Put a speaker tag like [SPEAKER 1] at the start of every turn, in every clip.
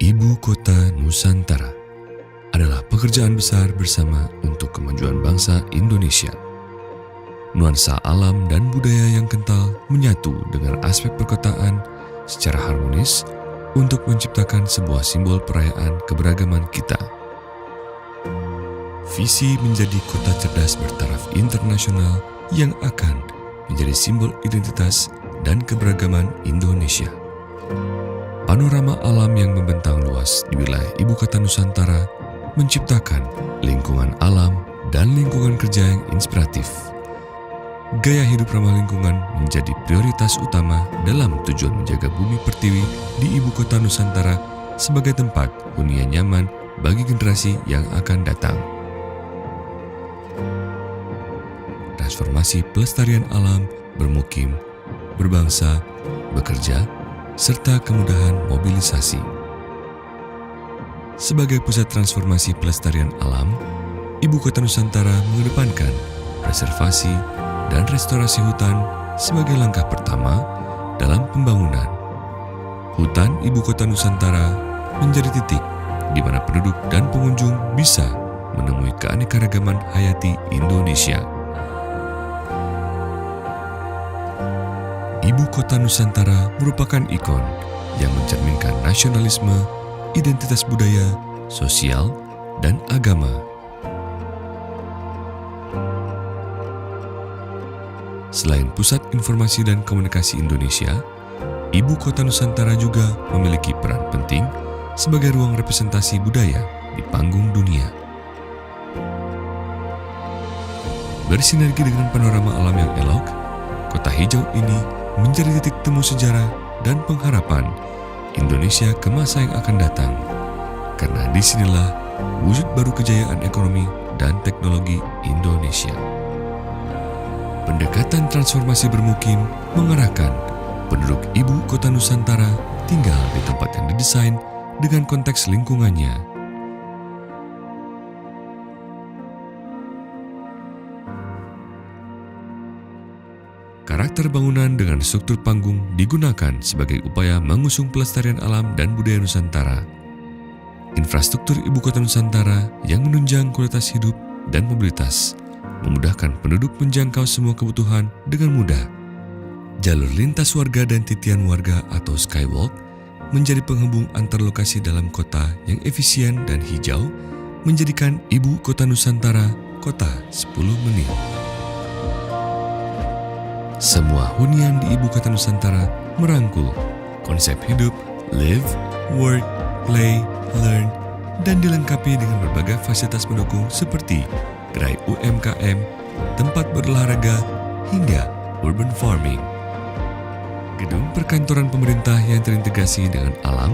[SPEAKER 1] Ibu Kota Nusantara adalah pekerjaan besar bersama untuk kemajuan bangsa Indonesia. Nuansa alam dan budaya yang kental menyatu dengan aspek perkotaan secara harmonis untuk menciptakan sebuah simbol perayaan keberagaman kita. Visi menjadi kota cerdas bertaraf internasional yang akan menjadi simbol identitas dan keberagaman Indonesia. Panorama alam yang membentang luas di wilayah Ibu Kota Nusantara menciptakan lingkungan alam dan lingkungan kerja yang inspiratif. Gaya hidup ramah lingkungan menjadi prioritas utama dalam tujuan menjaga bumi pertiwi di Ibu Kota Nusantara sebagai tempat hunian nyaman bagi generasi yang akan datang. Transformasi pelestarian alam, bermukim, berbangsa, bekerja, serta kemudahan mobilisasi. Sebagai pusat transformasi pelestarian alam, Ibu Kota Nusantara mengedepankan preservasi dan restorasi hutan sebagai langkah pertama dalam pembangunan. Hutan Ibu Kota Nusantara menjadi titik di mana penduduk dan pengunjung bisa menemui keanekaragaman hayati Indonesia. Ibu Kota Nusantara merupakan ikon yang mencerminkan nasionalisme, identitas budaya, sosial, dan agama. Selain Pusat Informasi dan Komunikasi Indonesia, Ibu Kota Nusantara juga memiliki peran penting sebagai ruang representasi budaya di panggung dunia. Bersinergi dengan panorama alam yang elok, kota hijau ini menjadi titik temu sejarah dan pengharapan Indonesia ke masa yang akan datang. Karena disinilah wujud baru kejayaan ekonomi dan teknologi Indonesia. Pendekatan transformasi bermukim mengarahkan penduduk Ibu Kota Nusantara tinggal di tempat yang didesain dengan konteks lingkungannya. Karakter bangunan dengan struktur panggung digunakan sebagai upaya mengusung pelestarian alam dan budaya Nusantara. Infrastruktur Ibu Kota Nusantara yang menunjang kualitas hidup dan mobilitas memudahkan penduduk menjangkau semua kebutuhan dengan mudah. Jalur lintas warga dan titian warga atau skywalk menjadi penghubung antar lokasi dalam kota yang efisien dan hijau, menjadikan Ibu Kota Nusantara kota 10 menit. Semua hunian di Ibu Kota Nusantara merangkul konsep hidup, live, work, play, learn, dan dilengkapi dengan berbagai fasilitas pendukung seperti gerai UMKM, tempat berolahraga, hingga urban farming. Gedung perkantoran pemerintah yang terintegrasi dengan alam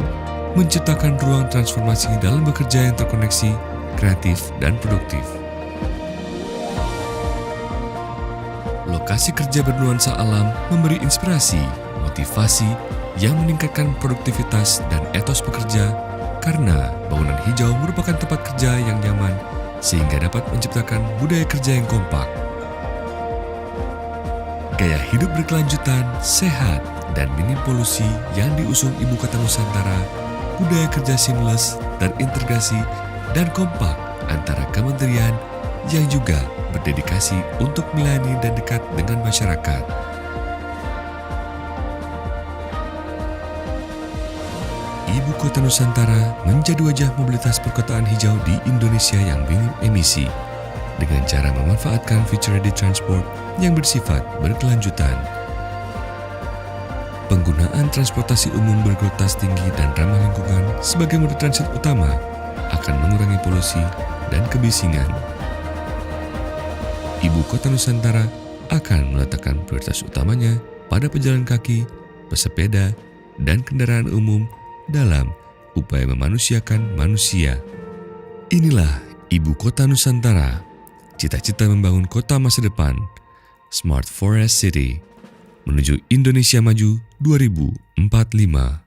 [SPEAKER 1] menciptakan ruang transformasi dalam bekerja yang terkoneksi, kreatif, dan produktif. Lokasi kerja bernuansa alam memberi inspirasi, motivasi yang meningkatkan produktivitas dan etos pekerja karena bangunan hijau merupakan tempat kerja yang nyaman sehingga dapat menciptakan budaya kerja yang kompak. Gaya hidup berkelanjutan, sehat, dan minim polusi yang diusung Ibu Kota Nusantara, budaya kerja seamless, terintegrasi, dan kompak antara kementerian yang juga berdedikasi untuk melayani dan dekat dengan masyarakat. Ibu Kota Nusantara menjadi wajah mobilitas perkotaan hijau di Indonesia yang minim emisi dengan cara memanfaatkan future-ready transport yang bersifat berkelanjutan. Penggunaan transportasi umum berkualitas tinggi dan ramah lingkungan sebagai moda transit utama akan mengurangi polusi dan kebisingan. Ibu Kota Nusantara akan meletakkan prioritas utamanya pada pejalan kaki, pesepeda, dan kendaraan umum dalam upaya memanusiakan manusia. Inilah Ibu Kota Nusantara, cita-cita membangun kota masa depan, Smart Forest City, menuju Indonesia Maju 2045.